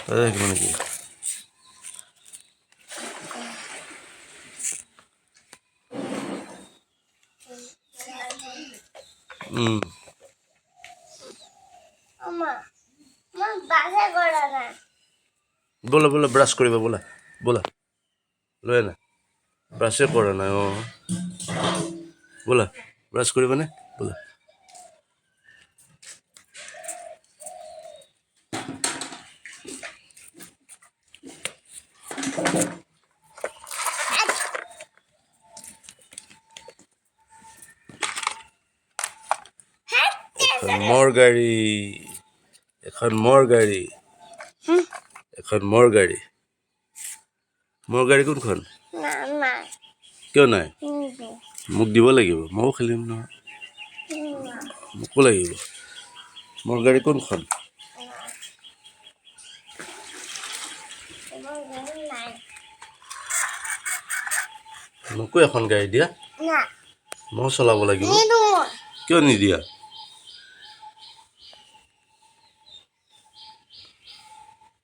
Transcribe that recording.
মানে কি बोला बोला ब्रश करिबा बोला बोला लय ना ब्रश करे ना बोला ब्रश करिबा ने बोला मोर गाड़ी এখন मोर गाड़ी मोर गाड़ी কোনখন কিয় নাই মোক দিব লাগিব মও খেলিম ন মোকো লাগিব मोर गाड़ी কোনখন মোকো এখন গাড়ী দিয়া মও চলাব লাগিব কিয় নিদিয়া